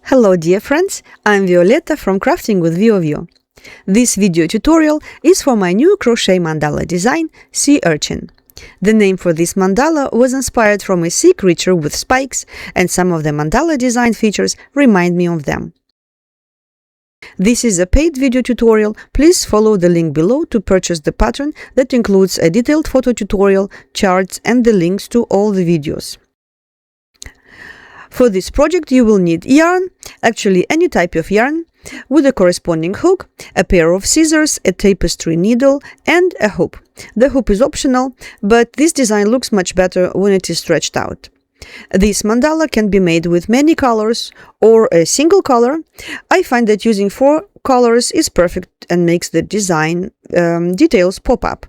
Hello dear friends, I'm Violetta from Crafting with Vieux. This video tutorial is for my new crochet mandala design, Sea Urchin. The name for this mandala was inspired from a sea creature with spikes, and some of the mandala design features remind me of them. This is a paid video tutorial. Please follow the link below to purchase the pattern that includes a detailed photo tutorial, charts and the links to all the videos. For this project you will need yarn, actually any type of yarn, with a corresponding hook, a pair of scissors, a tapestry needle and a hoop. The hoop is optional, but this design looks much better when it is stretched out. This mandala can be made with many colors or a single color. I find that using 4 colors is perfect and makes the design details pop up.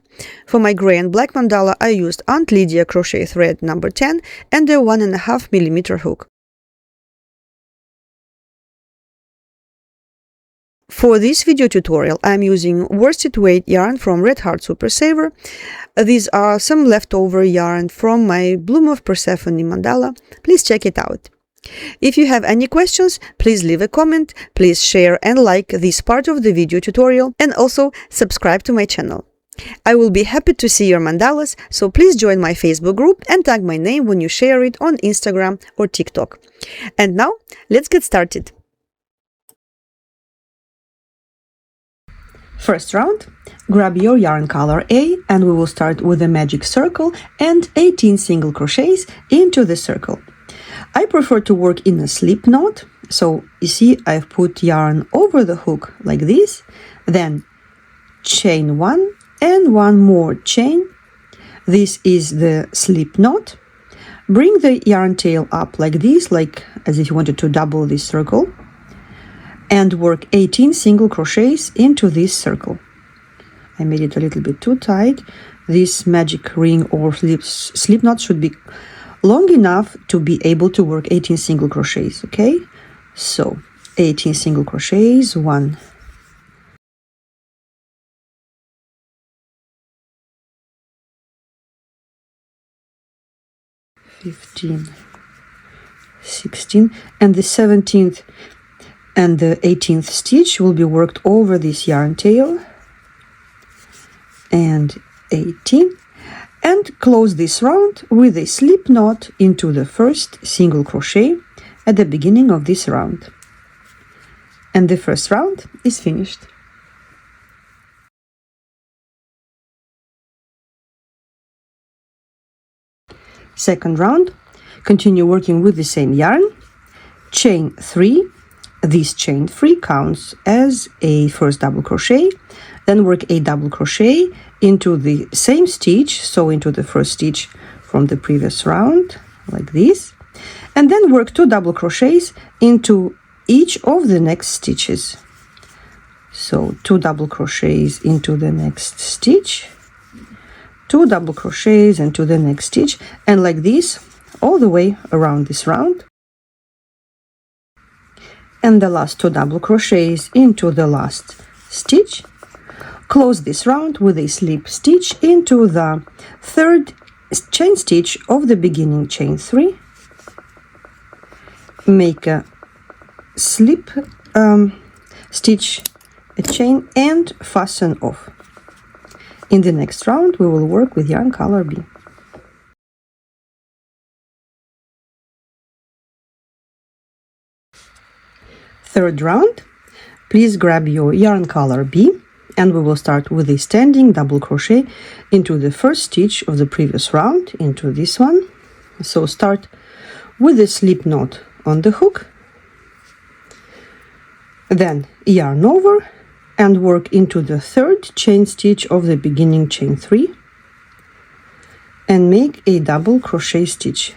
For my gray and black mandala I used Aunt Lydia crochet thread number 10 and a 1.5mm hook. For this video tutorial, I am using worsted weight yarn from Red Heart Super Saver. These are some leftover yarn from my Bloom of Persephone mandala. Please check it out. If you have any questions, please leave a comment, please share and like this part of the video tutorial, and also subscribe to my channel. I will be happy to see your mandalas, so please join my Facebook group and tag my name when you share it on Instagram or TikTok. And now, let's get started. First round, grab your yarn color A and we will start with a magic circle and 18 single crochets into the circle. I prefer to work in a slip knot, so you see I've put yarn over the hook like this, then chain 1 and 1 more chain. This is the slip knot. Bring the yarn tail up like this, like as if you wanted to double this circle, and work 18 single crochets into this circle. I made it a little bit too tight. This magic ring or slip knot should be long enough to be able to work 18 single crochets, okay? So 18 single crochets, 1, 15, 16, and the 17th and the 18th stitch will be worked over this yarn tail, and 18, and close this round with a slip knot into the first single crochet at the beginning of this round. And the first round is finished. Second round, continue working with the same yarn, chain 3. This chain 3 counts as a first double crochet, then work a double crochet into the same stitch, so into the first stitch from the previous round, like this, and then work 2 double crochets into each of the next stitches. So 2 double crochets into the next stitch, 2 double crochets into the next stitch, and like this all the way around this round. And the last 2 double crochets into the last stitch. Close this round with a slip stitch into the third chain stitch of the beginning chain 3. Make a slip stitch, a chain, and fasten off. In the next round we will work with yarn color B. Third round, please grab your yarn color B and we will start with a standing double crochet into the first stitch of the previous round, into this one. So start with a slip knot on the hook, then yarn over and work into the third chain stitch of the beginning chain 3 and make a double crochet stitch.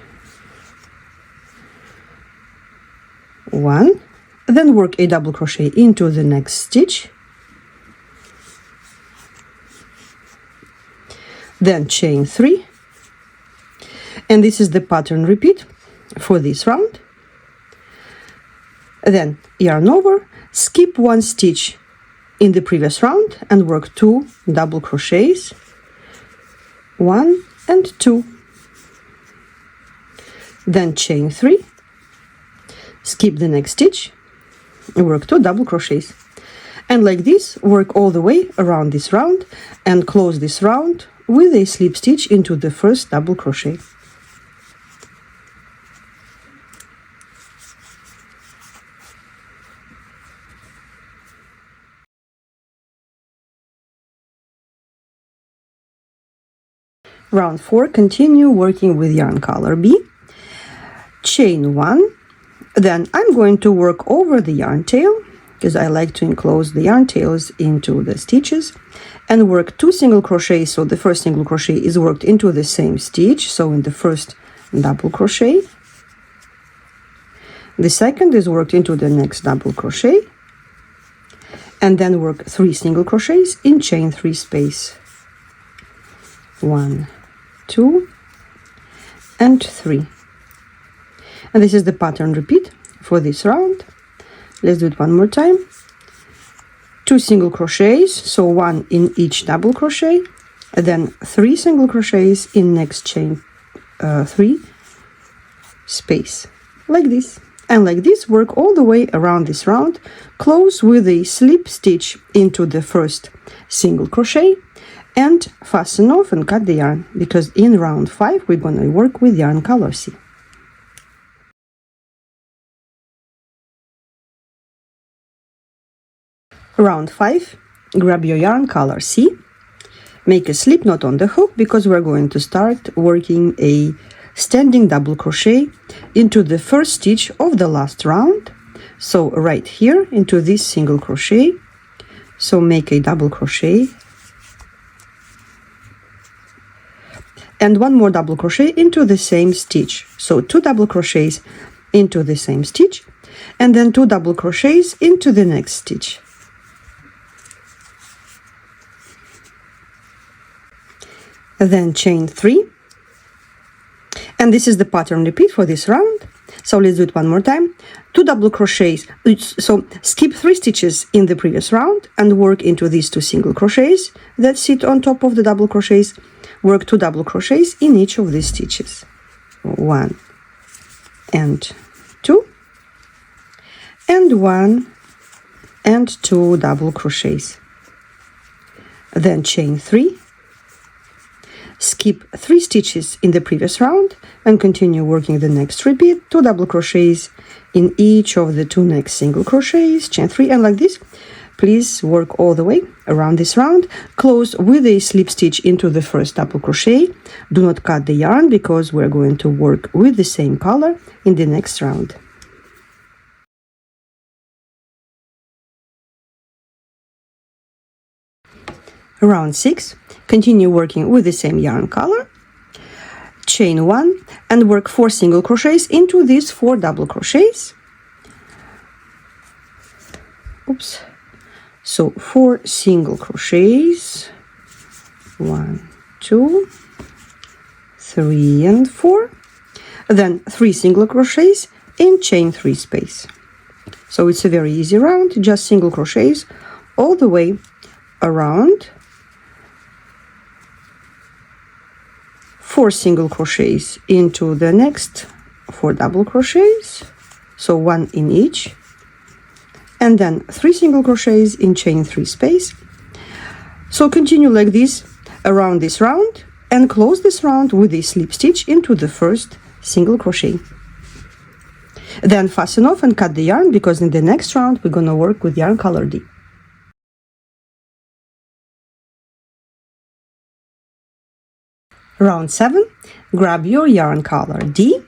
1, then work a double crochet into the next stitch, then chain 3, and this is the pattern repeat for this round. Then yarn over, skip 1 stitch in the previous round and work 2 double crochets, 1 and 2, then chain 3, skip the next stitch, work 2 double crochets, and like this work all the way around this round and close this round with a slip stitch into the first double crochet. Round 4, continue working with yarn color B, chain 1, then I'm going to work over the yarn tail because I like to enclose the yarn tails into the stitches, and work 2 single crochets. So the first single crochet is worked into the same stitch, so in the first double crochet, the second is worked into the next double crochet, and then work 3 single crochets in chain 3 space, 1, 2 and 3, and this is the pattern repeat for this round. Let's do it one more time. 2 single crochets, so 1 in each double crochet, and then 3 single crochets in next chain 3 space, like this. And like this work all the way around this round, close with a slip stitch into the first single crochet, and fasten off and cut the yarn, because in round 5 we're going to work with yarn color C. Round 5, grab your yarn color C, make a slip knot on the hook because we're going to start working a standing double crochet into the first stitch of the last round. So right here into this single crochet, so make a double crochet and 1 more double crochet into the same stitch, so 2 double crochets into the same stitch, and then 2 double crochets into the next stitch. Then chain 3, and this is the pattern repeat for this round. So let's do it one more time. 2 double crochets, so skip 3 stitches in the previous round and work into these 2 single crochets that sit on top of the double crochets. Work 2 double crochets in each of these stitches, 1 and 2, and 1 and 2 double crochets. Then chain 3, skip 3 stitches in the previous round and continue working the next repeat, 2 double crochets in each of the 2 next single crochets, chain 3, and like this. Please work all the way around this round, close with a slip stitch into the first double crochet. Do not cut the yarn because we're going to work with the same color in the next round. Round 6, continue working with the same yarn color, chain 1, and work 4 single crochets into these 4 double crochets. Oops. So 4 single crochets, 1, 2, 3 and 4, then 3 single crochets in chain 3 space. So it's a very easy round, just single crochets all the way around, 4 single crochets into the next 4 double crochets, so 1 in each, and then 3 single crochets in chain 3 space. So continue like this around this round and close this round with a slip stitch into the first single crochet. Then fasten off and cut the yarn because in the next round we're going to work with yarn color D. Round 7, grab your yarn color D,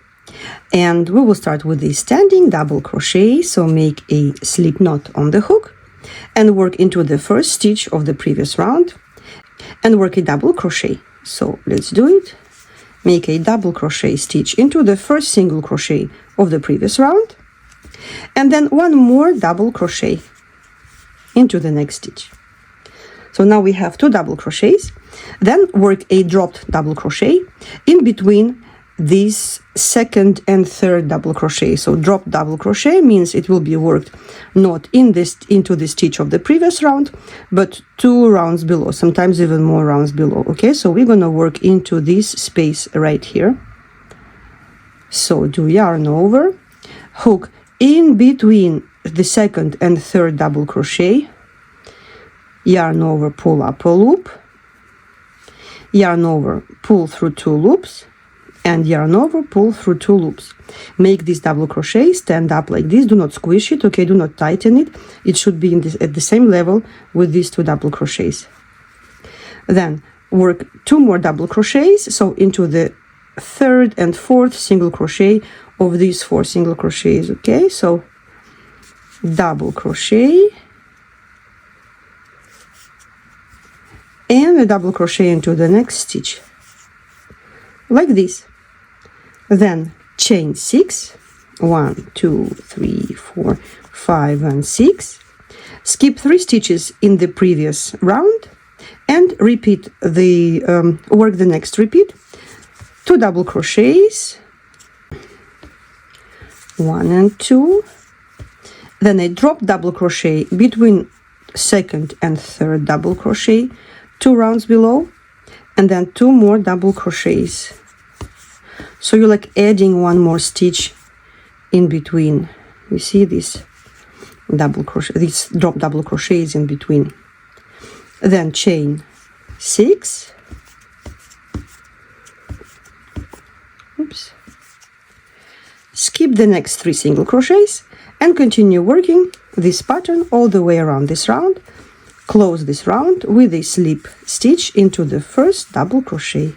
and we will start with a standing double crochet. So make a slip knot on the hook and work into the first stitch of the previous round and work a double crochet. So let's do it. Make a double crochet stitch into the first single crochet of the previous round, and then 1 more double crochet into the next stitch. So now we have 2 double crochets. Then work a dropped double crochet in between this second and third double crochet. So dropped double crochet means it will be worked not into the stitch of the previous round, but 2 rounds below, sometimes even more rounds below. Okay, so we're gonna work into this space right here. So do yarn over, hook in between the second and third double crochet, yarn over, pull up a loop, yarn over, pull through 2 loops, and yarn over, pull through 2 loops. Make this double crochet stand up like this. Do not squish it, okay? Do not tighten it. It should be at the same level with these 2 double crochets. Then work 2 more double crochets, so into the third and fourth single crochet of these 4 single crochets, okay? So double crochet and a double crochet into the next stitch, like this. Then chain 6, 1, 2, 3, 4, 5, and 6. Skip 3 stitches in the previous round and repeat the work the next repeat. 2 double crochets, 1 and 2. Then a drop double crochet between second and third double crochet, 2 rounds below, and then 2 more double crochets. So you're like adding 1 more stitch in between. You see this double crochet, these drop double crochets in between. Then chain 6. Oops. Skip the next 3 single crochets and continue working this pattern all the way around this round. Close this round with a slip stitch into the first double crochet.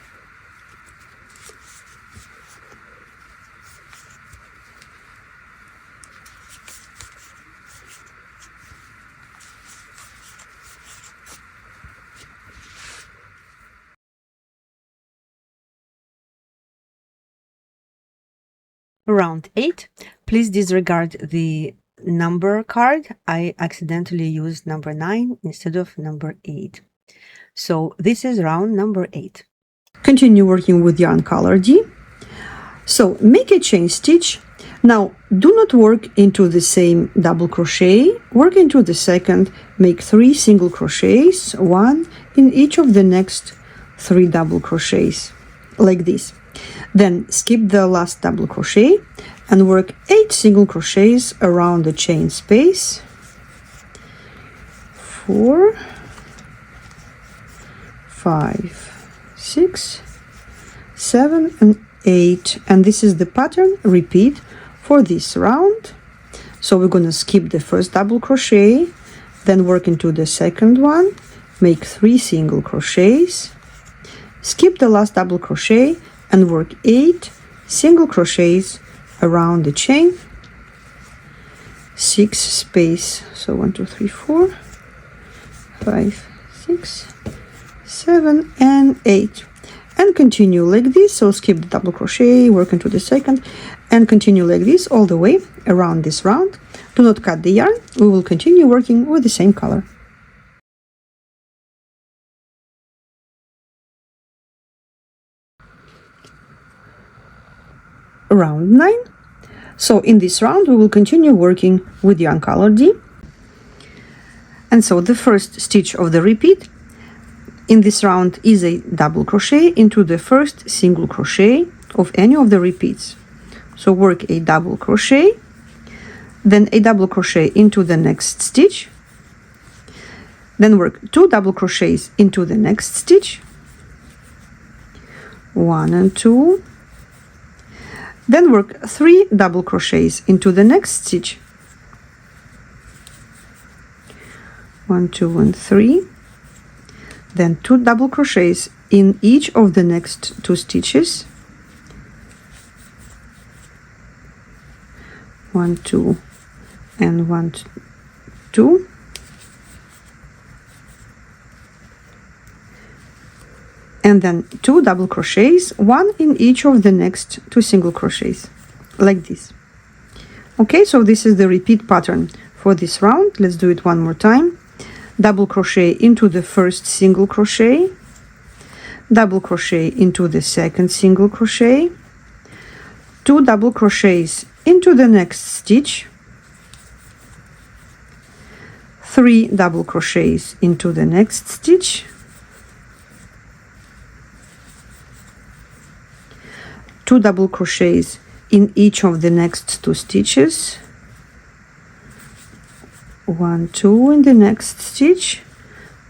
Round 8. Please disregard the number card. I accidentally used number 9 instead of number 8. So this is round number 8. Continue working with yarn color D. So make a chain stitch. Now do not work into the same double crochet. Work into the second. Make 3 single crochets, 1 in each of the next 3 double crochets, like this. Then skip the last double crochet and work 8 single crochets around the chain space. 4, 5, 6, 7, and 8. And this is the pattern. Repeat for this round. So we're going to skip the first double crochet, then work into the second one, make 3 single crochets, skip the last double crochet, and work 8 single crochets around the chain, 6 space. So 1, 2, 3, 4, 5, 6, 7, and 8. And continue like this. So skip the double crochet, work into the second, and continue like this all the way around this round. Do not cut the yarn. We will continue working with the same color. Round 9. So in this round we will continue working with yarn color D. And so the first stitch of the repeat in this round is a double crochet into the first single crochet of any of the repeats. So work a double crochet, then a double crochet into the next stitch, then work 2 double crochets into the next stitch, 1 and 2, then work 3 double crochets into the next stitch, 1, 2, and 3, then 2 double crochets in each of the next 2 stitches, 1, 2, and 1, 2, and then 2 double crochets, 1 in each of the next 2 single crochets, like this. Okay, so this is the repeat pattern for this round. Let's do it one more time. Double crochet into the first single crochet, double crochet into the second single crochet, 2 double crochets into the next stitch, 3 double crochets into the next stitch, 2 double crochets in each of the next 2 stitches, 1, 2 in the next stitch,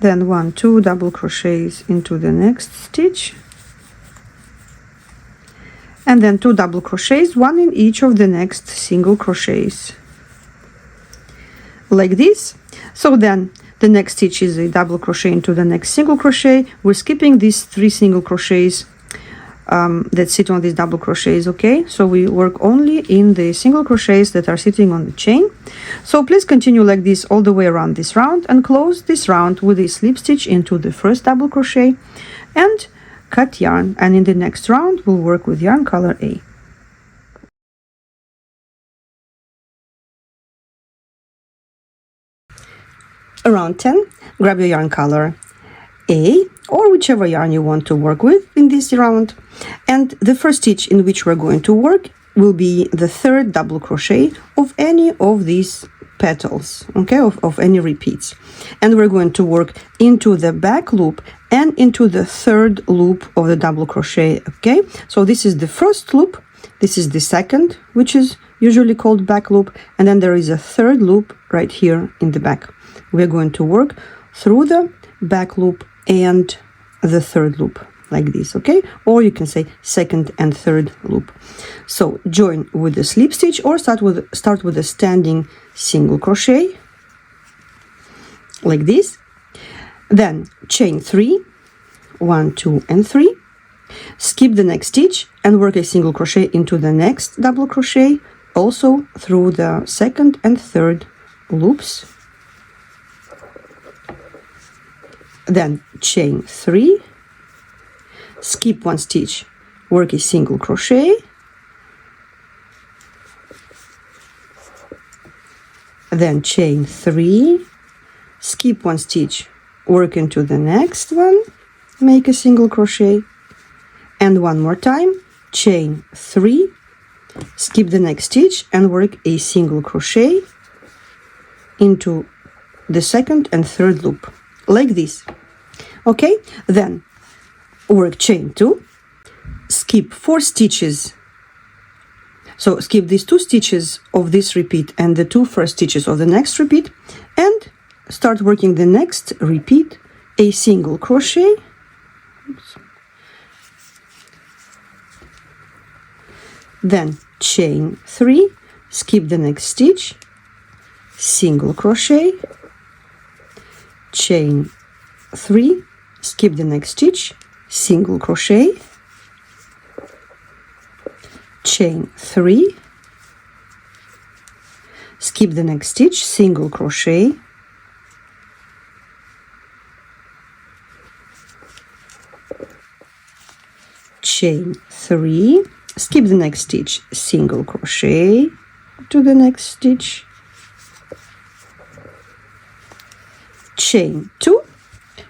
then 1, 2 double crochets into the next stitch, and then 2 double crochets, 1 in each of the next single crochets, like this. So then the next stitch is a double crochet into the next single crochet. We're skipping these 3 single crochets that sit on these double crochets. Okay, so we work only in the single crochets that are sitting on the chain. So please continue like this all the way around this round, and close this round with a slip stitch into the first double crochet and cut yarn, and in the next round we'll work with yarn color A. Around 10, grab your yarn color A, or whichever yarn you want to work with in this round, and the first stitch in which we're going to work will be the 3rd double crochet of any of these petals, okay, of any repeats, and we're going to work into the back loop and into the 3rd loop of the double crochet. Okay, so this is the first loop, this is the second, which is usually called back loop, and then there is a 3rd loop right here in the back. We're going to work through the back loop and the 3rd loop like this, okay, or you can say 2nd and 3rd loop. So join with the slip stitch, or start with a standing single crochet like this, then chain 3, 1, 2 and 3, skip the next stitch and work a single crochet into the next double crochet, also through the 2nd and 3rd loops, then chain 3, skip 1 stitch, work a single crochet, then chain 3, skip 1 stitch, work into the next one, make a single crochet, and one more time, chain 3, skip the next stitch and work a single crochet into the 2nd and 3rd loop like this. Okay, then work chain 2, skip 4 stitches, so skip these 2 stitches of this repeat and the 2 first stitches of the next repeat, and start working the next repeat a single crochet. Oops. Then chain 3, skip the next stitch, single crochet, chain 3, skip the next stitch, single crochet, chain 3, skip the next stitch, single crochet, chain 3, skip the next stitch, single crochet to the next stitch, chain 2,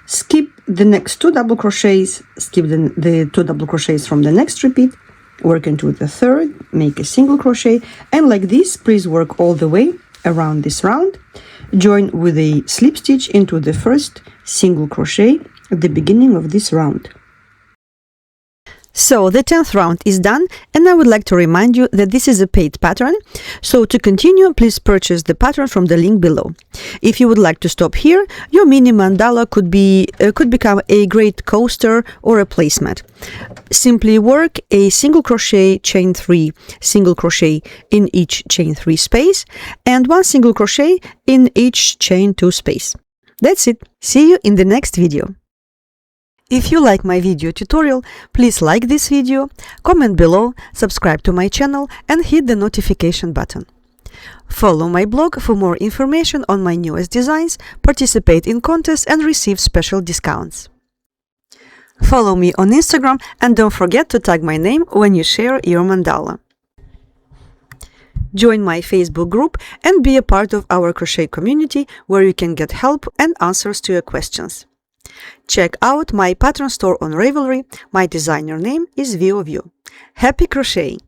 skip the next 2 double crochets, skip the 2 double crochets from the next repeat, work into the 3rd, make a single crochet, and like this please work all the way around this round. Join with a slip stitch into the first single crochet at the beginning of this round. So the 10th round is done, and I would like to remind you that this is a paid pattern, so to continue please purchase the pattern from the link below. If you would like to stop here, your mini mandala could become a great coaster or a placemat. Simply work a single crochet, chain 3, single crochet in each chain 3 space, and 1 single crochet in each chain 2 space. That's it. See you in the next video. If you like my video tutorial, please like this video, comment below, subscribe to my channel and hit the notification button. Follow my blog for more information on my newest designs, participate in contests and receive special discounts. Follow me on Instagram and don't forget to tag my name when you share your mandala. Join my Facebook group and be a part of our crochet community where you can get help and answers to your questions. Check out my pattern store on Ravelry. My designer name is Violetta Vieux. Happy crocheting!